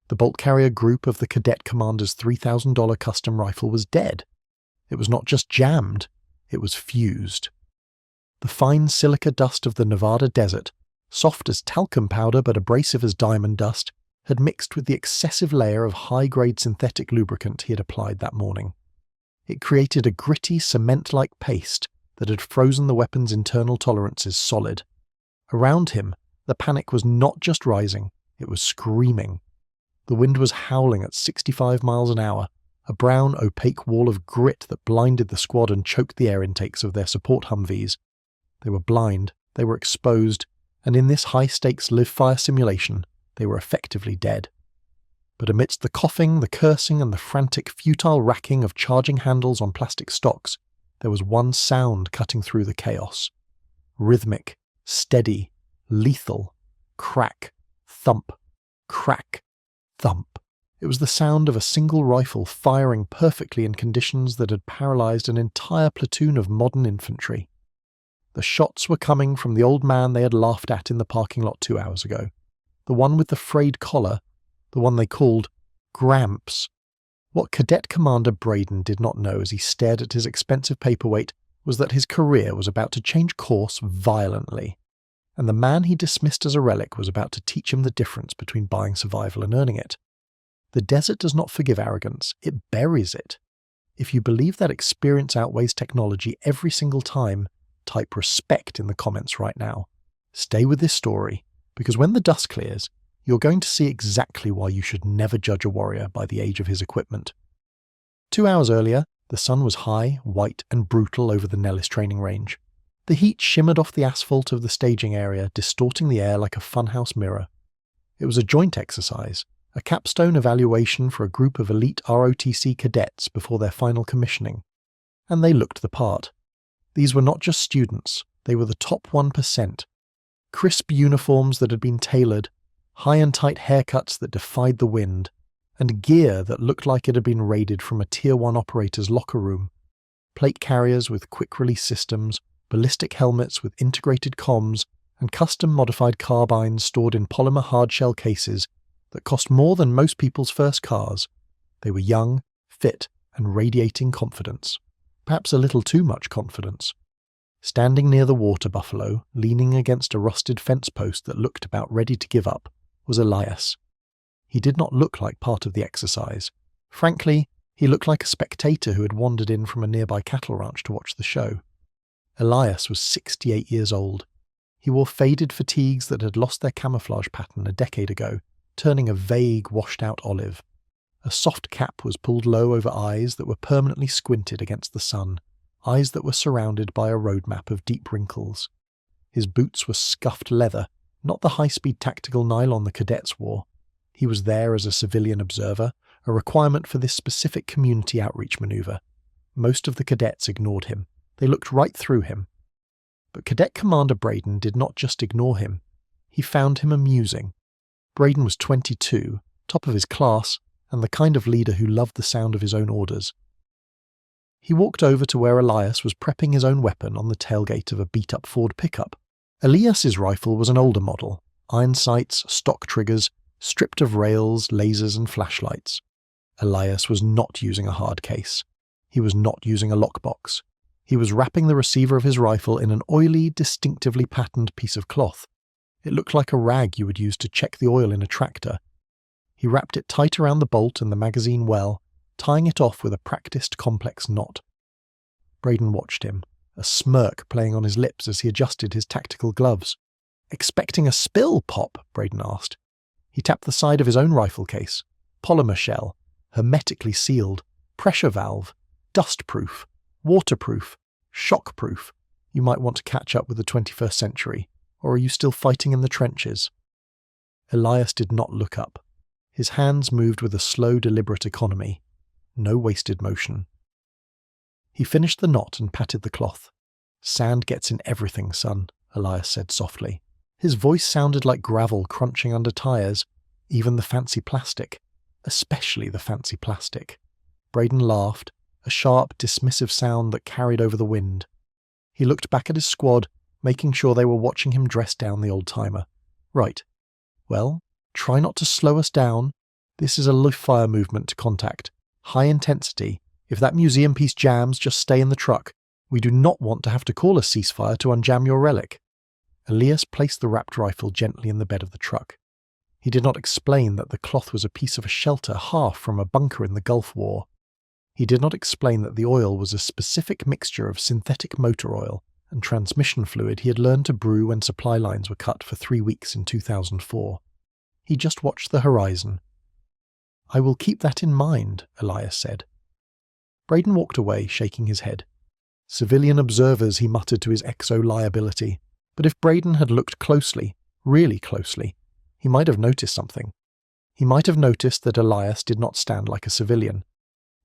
The bolt-carrier group of the Cadet Commander's $3,000 custom rifle was dead. It was not just jammed, it was fused. The fine silica dust of the Nevada desert, soft as talcum powder but abrasive as diamond dust, had mixed with the excessive layer of high-grade synthetic lubricant he had applied that morning. It created a gritty, cement-like paste that had frozen the weapon's internal tolerances solid. Around him, the panic was not just rising, it was screaming. The wind was howling at 65 miles an hour, a brown, opaque wall of grit that blinded the squad and choked the air intakes of their support Humvees. They were blind, they were exposed, and in this high-stakes live-fire simulation, they were effectively dead. But amidst the coughing, the cursing, and the frantic, futile racking of charging handles on plastic stocks, there was one sound cutting through the chaos. Rhythmic, steady, lethal, crack, thump, crack, thump. It was the sound of a single rifle firing perfectly in conditions that had paralyzed an entire platoon of modern infantry. The shots were coming from the old man they had laughed at in the parking lot 2 hours ago. The one with the frayed collar, the one they called Gramps. What Cadet Commander Braden did not know as he stared at his expensive paperweight was that his career was about to change course violently, and the man he dismissed as a relic was about to teach him the difference between buying survival and earning it. The desert does not forgive arrogance, it buries it. If you believe that experience outweighs technology every single time, type respect in the comments right now. Stay with this story, because when the dust clears, you're going to see exactly why you should never judge a warrior by the age of his equipment. 2 hours earlier, the sun was high, white, and brutal over the Nellis training range. The heat shimmered off the asphalt of the staging area, distorting the air like a funhouse mirror. It was a joint exercise, a capstone evaluation for a group of elite ROTC cadets before their final commissioning. And they looked the part. These were not just students, they were the top 1%. Crisp uniforms that had been tailored, high and tight haircuts that defied the wind, and gear that looked like it had been raided from a Tier 1 operator's locker room. Plate carriers with quick-release systems, ballistic helmets with integrated comms, and custom-modified carbines stored in polymer hardshell cases that cost more than most people's first cars. They were young, fit, and radiating confidence. Perhaps a little too much confidence. Standing near the water buffalo, leaning against a rusted fence post that looked about ready to give up, was Elias. He did not look like part of the exercise. Frankly, he looked like a spectator who had wandered in from a nearby cattle ranch to watch the show. Elias was 68 years old. He wore faded fatigues that had lost their camouflage pattern a decade ago, turning a vague, washed-out olive. A soft cap was pulled low over eyes that were permanently squinted against the sun, eyes that were surrounded by a roadmap of deep wrinkles. His boots were scuffed leather, not the high-speed tactical nylon the cadets wore. He was there as a civilian observer, a requirement for this specific community outreach maneuver. Most of the cadets ignored him. They looked right through him. But Cadet Commander Braden did not just ignore him. He found him amusing. Braden was 22, top of his class, and the kind of leader who loved the sound of his own orders. He walked over to where Elias was prepping his own weapon on the tailgate of a beat-up Ford pickup. Elias's rifle was an older model, iron sights, stock triggers, stripped of rails, lasers and flashlights. Elias was not using a hard case. He was not using a lockbox. He was wrapping the receiver of his rifle in an oily, distinctively patterned piece of cloth. It looked like a rag you would use to check the oil in a tractor. He wrapped it tight around the bolt and the magazine well, tying it off with a practiced, complex knot. Braden watched him, a smirk playing on his lips as he adjusted his tactical gloves. "Expecting a spill, Pop?" Braden asked. He tapped the side of his own rifle case. Polymer shell, hermetically sealed, pressure valve, dustproof, waterproof, shockproof. You might want to catch up with the 21st century, or are you still fighting in the trenches? Elias did not look up. His hands moved with a slow, deliberate economy. No wasted motion. He finished the knot and patted the cloth. "Sand gets in everything, son," Elias said softly. His voice sounded like gravel crunching under tires, even the fancy plastic, especially the fancy plastic. Braden laughed, a sharp, dismissive sound that carried over the wind. He looked back at his squad, making sure they were watching him dress down the old-timer. "Right. Well, try not to slow us down. This is a live-fire movement to contact. High intensity. If that museum piece jams, just stay in the truck. We do not want to have to call a ceasefire to unjam your relic." Elias placed the wrapped rifle gently in the bed of the truck. He did not explain that the cloth was a piece of a shelter half from a bunker in the Gulf War. He did not explain that the oil was a specific mixture of synthetic motor oil and transmission fluid he had learned to brew when supply lines were cut for 3 weeks in 2004. He just watched the horizon. "I will keep that in mind," Elias said. Braden walked away, shaking his head. "Civilian observers," he muttered to his exo liability. But if Braden had looked closely, really closely, he might have noticed something. He might have noticed that Elias did not stand like a civilian.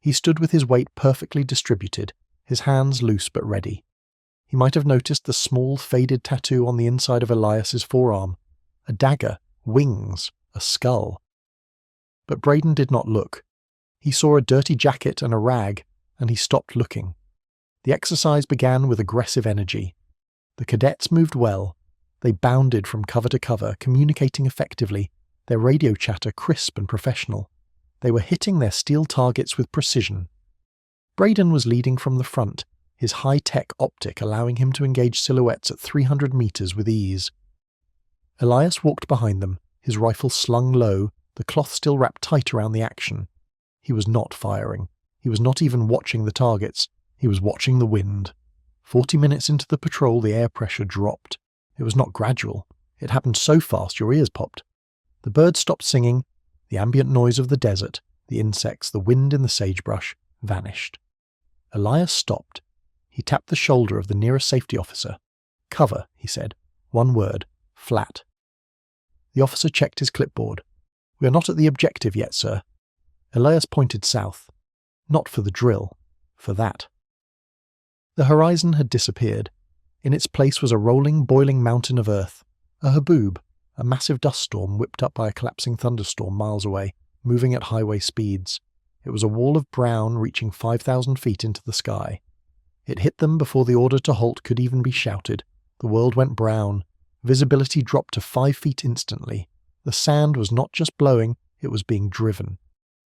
He stood with his weight perfectly distributed, his hands loose but ready. He might have noticed the small, faded tattoo on the inside of Elias's forearm, a dagger, wings, a skull. But Braden did not look. He saw a dirty jacket and a rag, and he stopped looking. The exercise began with aggressive energy. The cadets moved well. They bounded from cover to cover, communicating effectively, their radio chatter crisp and professional. They were hitting their steel targets with precision. Braden was leading from the front, his high-tech optic allowing him to engage silhouettes at 300 meters with ease. Elias walked behind them, his rifle slung low, the cloth still wrapped tight around the action. He was not firing. He was not even watching the targets. He was watching the wind. 40 minutes into the patrol, the air pressure dropped. It was not gradual. It happened so fast your ears popped. The birds stopped singing. The ambient noise of the desert, the insects, the wind in the sagebrush, vanished. Elias stopped. He tapped the shoulder of the nearest safety officer. "Cover," he said. One word. Flat. The officer checked his clipboard. "We are not at the objective yet, sir." Elias pointed south. Not for the drill. For that. The horizon had disappeared. In its place was a rolling, boiling mountain of earth. A haboob, a massive dust storm whipped up by a collapsing thunderstorm miles away, moving at highway speeds. It was a wall of brown reaching 5,000 feet into the sky. It hit them before the order to halt could even be shouted. The world went brown. Visibility dropped to 5 feet instantly. The sand was not just blowing, it was being driven.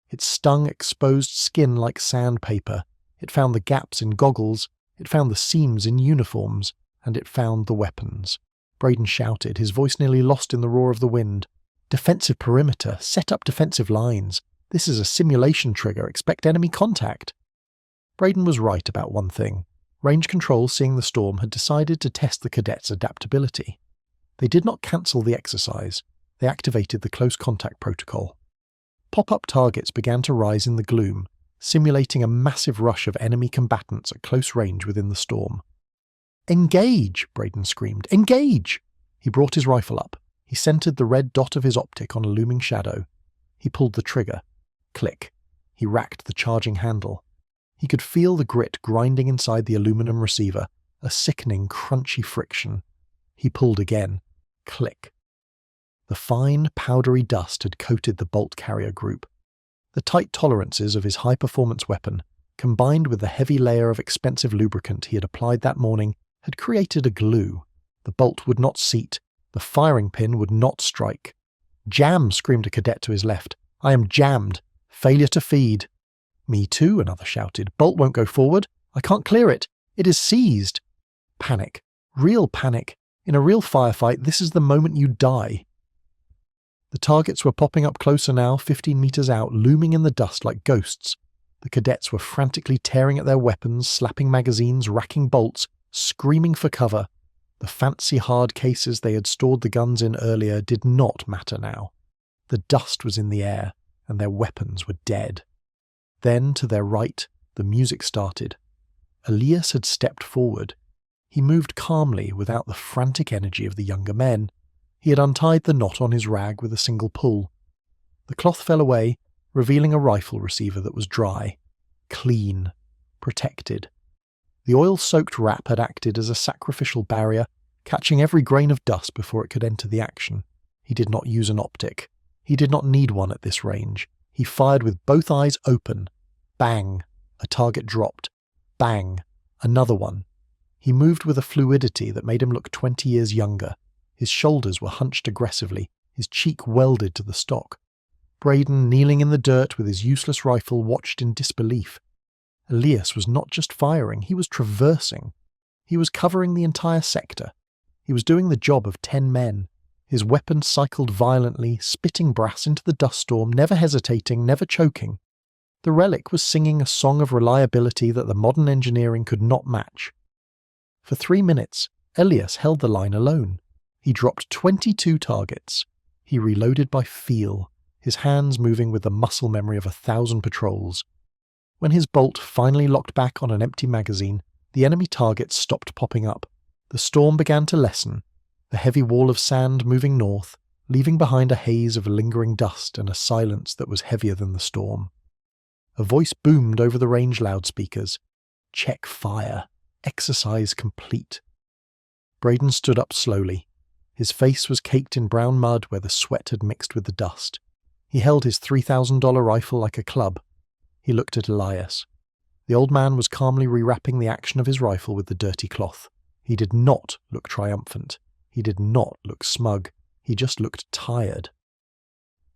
It stung exposed skin like sandpaper. It found the gaps in goggles. It found the seams in uniforms. And it found the weapons. Braden shouted, his voice nearly lost in the roar of the wind. "Defensive perimeter. Set up defensive lines. This is a simulation trigger. Expect enemy contact." Braden was right about one thing. Range Control, seeing the storm, had decided to test the cadets' adaptability. They did not cancel the exercise. They activated the close contact protocol. Pop-up targets began to rise in the gloom, simulating a massive rush of enemy combatants at close range within the storm. "Engage!" Braden screamed. "Engage!" He brought his rifle up. He centered the red dot of his optic on a looming shadow. He pulled the trigger. Click. He racked the charging handle. He could feel the grit grinding inside the aluminum receiver, a sickening, crunchy friction. He pulled again. Click. The fine, powdery dust had coated the bolt carrier group. The tight tolerances of his high-performance weapon, combined with the heavy layer of expensive lubricant he had applied that morning, had created a glue. The bolt would not seat. The firing pin would not strike. "Jam!" screamed a cadet to his left. "I am jammed. Failure to feed." "Me too," another shouted. "Bolt won't go forward. I can't clear it. It is seized." Panic. Real panic. In a real firefight, this is the moment you die. The targets were popping up closer now, 15 meters out, looming in the dust like ghosts. The cadets were frantically tearing at their weapons, slapping magazines, racking bolts, screaming for cover. The fancy hard cases they had stored the guns in earlier did not matter now. The dust was in the air, and their weapons were dead. Then, to their right, the music started. Elias had stepped forward. He moved calmly, without the frantic energy of the younger men. He had untied the knot on his rag with a single pull. The cloth fell away, revealing a rifle receiver that was dry, clean, protected. The oil-soaked wrap had acted as a sacrificial barrier, catching every grain of dust before it could enter the action. He did not use an optic. He did not need one at this range. He fired with both eyes open. Bang! A target dropped. Bang! Another one. He moved with a fluidity that made him look 20 years younger. His shoulders were hunched aggressively, his cheek welded to the stock. Braden, kneeling in the dirt with his useless rifle, watched in disbelief. Elias was not just firing, he was traversing. He was covering the entire sector. He was doing the job of 10 men. His weapon cycled violently, spitting brass into the dust storm, never hesitating, never choking. The relic was singing a song of reliability that the modern engineering could not match. For 3 minutes, Elias held the line alone. He dropped 22 targets. He reloaded by feel, his hands moving with the muscle memory of 1,000 patrols. When his bolt finally locked back on an empty magazine, the enemy targets stopped popping up. The storm began to lessen, the heavy wall of sand moving north, leaving behind a haze of lingering dust and a silence that was heavier than the storm. A voice boomed over the range loudspeakers. "Check fire. Exercise complete." Braden stood up slowly. His face was caked in brown mud where the sweat had mixed with the dust. He held his $3,000 rifle like a club. He looked at Elias. The old man was calmly rewrapping the action of his rifle with the dirty cloth. He did not look triumphant. He did not look smug. He just looked tired.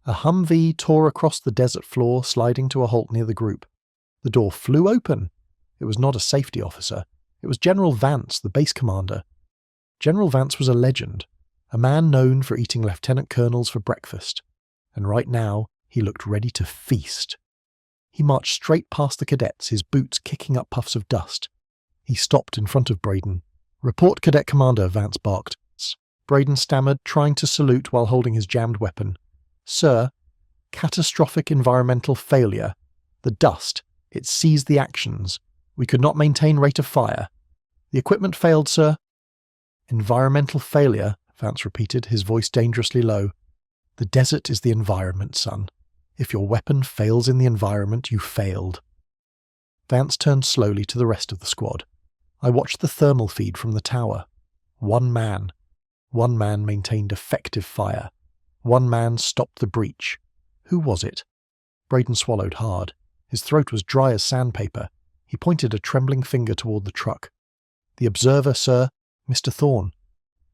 A Humvee tore across the desert floor, sliding to a halt near the group. The door flew open. It was not a safety officer. It was General Vance, the base commander. General Vance was a legend, a man known for eating lieutenant colonels for breakfast. And right now, he looked ready to feast. He marched straight past the cadets, his boots kicking up puffs of dust. He stopped in front of Braden. "Report, Cadet Commander," Vance barked. Braden stammered, trying to salute while holding his jammed weapon. "Sir, catastrophic environmental failure. The dust, it seized the actions. We could not maintain rate of fire. The equipment failed, sir." "Environmental failure," Vance repeated, his voice dangerously low. "The desert is the environment, son. If your weapon fails in the environment, you failed." Vance turned slowly to the rest of the squad. I watched the thermal feed from the tower. One man maintained effective fire. One man stopped the breach. Who was it? Braden swallowed hard. His throat was dry as sandpaper. He pointed a trembling finger toward the truck. "The observer, sir, Mr. Thorne."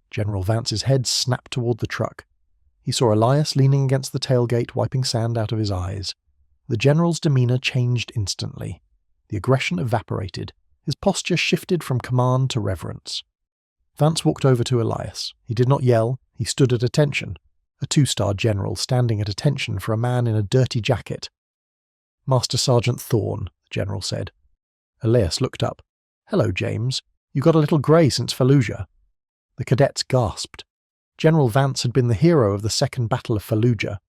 General Vance's head snapped toward the truck. He saw Elias leaning against the tailgate, wiping sand out of his eyes. The general's demeanor changed instantly. The aggression evaporated. His posture shifted from command to reverence. Vance walked over to Elias. He did not yell. He stood at attention. A 2-star general standing at attention for a man in a dirty jacket. "Master Sergeant Thorne," the general said. Elias looked up. "Hello, James. You got a little grey since Fallujah." The cadets gasped. General Vance had been the hero of the Second Battle of Fallujah,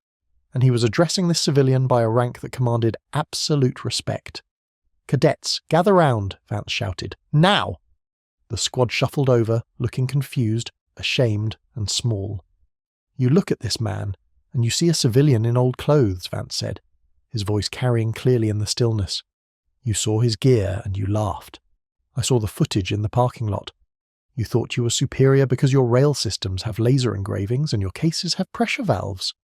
and he was addressing this civilian by a rank that commanded absolute respect. "Cadets, gather round," Vance shouted. "Now!" The squad shuffled over, looking confused, ashamed, and small. "You look at this man, and you see a civilian in old clothes," Vance said, his voice carrying clearly in the stillness. "You saw his gear, and you laughed. I saw the footage in the parking lot. You thought you were superior because your rail systems have laser engravings and your cases have pressure valves."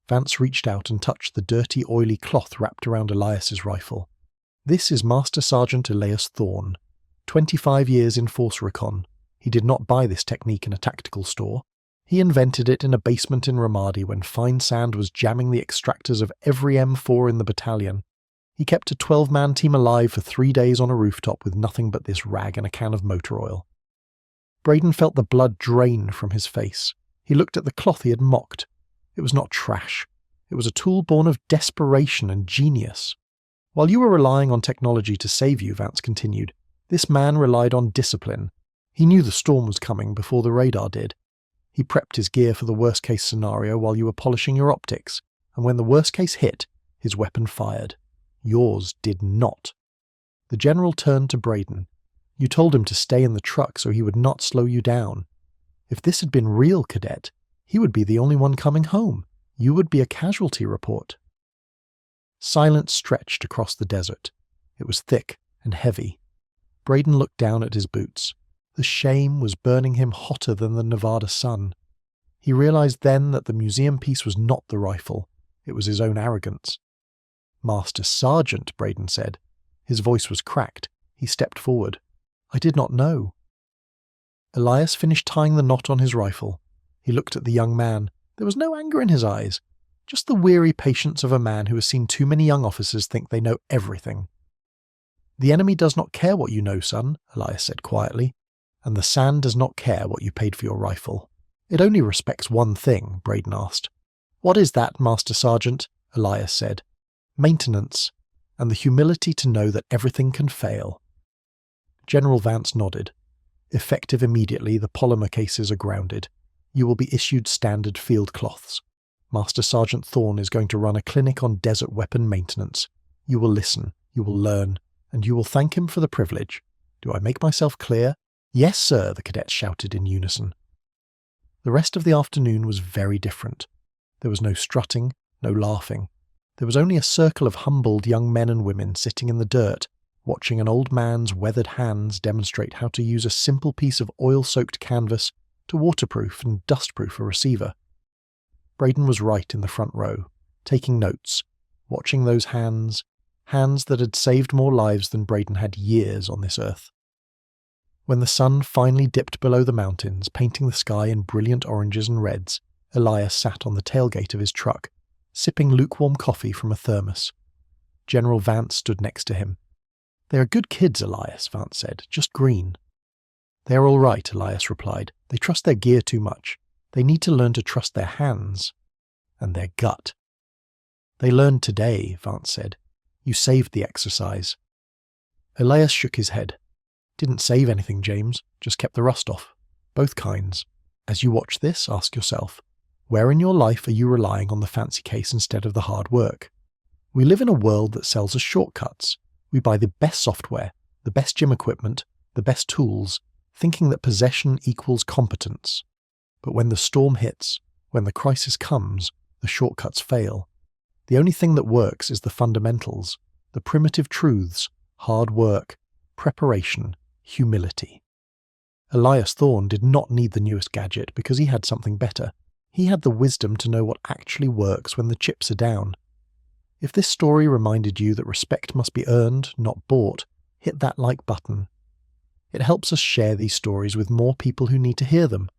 Vance reached out and touched the dirty, oily cloth wrapped around Elias's rifle. "This is Master Sergeant Elias Thorne. 25 years in Force Recon. He did not buy this technique in a tactical store. He invented it in a basement in Ramadi when fine sand was jamming the extractors of every M4 in the battalion. He kept a 12-man team alive for 3 days on a rooftop with nothing but this rag and a can of motor oil." Braden felt the blood drain from his face. He looked at the cloth he had mocked. It was not trash. It was a tool born of desperation and genius. "While you were relying on technology to save you," Vance continued, "this man relied on discipline. He knew the storm was coming before the radar did. He prepped his gear for the worst-case scenario while you were polishing your optics, and when the worst case hit, his weapon fired. Yours did not." The general turned to Braden. "You told him to stay in the truck so he would not slow you down. If this had been real, Cadet, he would be the only one coming home. You would be a casualty report." Silence stretched across the desert. It was thick and heavy. Braden looked down at his boots. The shame was burning him hotter than the Nevada sun. He realized then that the museum piece was not the rifle. It was his own arrogance. "Master Sergeant," Braden said. His voice was cracked. He stepped forward. "I did not know." Elias finished tying the knot on his rifle. He looked at the young man. There was no anger in his eyes. Just the weary patience of a man who has seen too many young officers think they know everything. The enemy does not care what you know, son, Elias said quietly, and the sand does not care what you paid for your rifle. It only respects one thing, Braden asked. What is that, Master Sergeant? Elias said. Maintenance, and the humility to know that everything can fail. General Vance nodded. Effective immediately, the polymer cases are grounded. You will be issued standard field cloths. Master Sergeant Thorne is going to run a clinic on desert weapon maintenance. You will listen, you will learn, and you will thank him for the privilege. Do I make myself clear? Yes, sir, the cadets shouted in unison. The rest of the afternoon was very different. There was no strutting, no laughing. There was only a circle of humbled young men and women sitting in the dirt, watching an old man's weathered hands demonstrate how to use a simple piece of oil-soaked canvas to waterproof and dustproof a receiver. Braden was right in the front row, taking notes, watching those hands that had saved more lives than Braden had years on this earth. When the sun finally dipped below the mountains, painting the sky in brilliant oranges and reds, Elias sat on the tailgate of his truck, sipping lukewarm coffee from a thermos. General Vance stood next to him. They are good kids, Elias, Vance said, just green. They are all right, Elias replied. They trust their gear too much. They need to learn to trust their hands and their gut. They learned today, Vance said. You saved the exercise. Elias shook his head. Didn't save anything, James, just kept the rust off. Both kinds. As you watch this, ask yourself, where in your life are you relying on the fancy case instead of the hard work? We live in a world that sells us shortcuts. We buy the best software, the best gym equipment, the best tools, thinking that possession equals competence. But when the storm hits, when the crisis comes, the shortcuts fail. The only thing that works is the fundamentals, the primitive truths, hard work, preparation, humility. Elias Thorne did not need the newest gadget because he had something better. He had the wisdom to know what actually works when the chips are down. If this story reminded you that respect must be earned, not bought, hit that like button. It helps us share these stories with more people who need to hear them.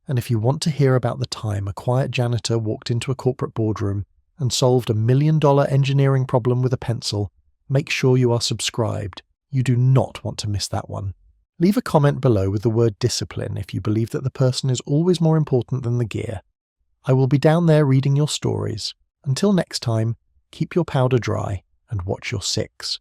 And if you want to hear about the time a quiet janitor walked into a corporate boardroom and solved $1 million engineering problem with a pencil, make sure you are subscribed. You do not want to miss that one. Leave a comment below with the word discipline if you believe that the person is always more important than the gear. I will be down there reading your stories. Until next time, keep your powder dry and watch your six.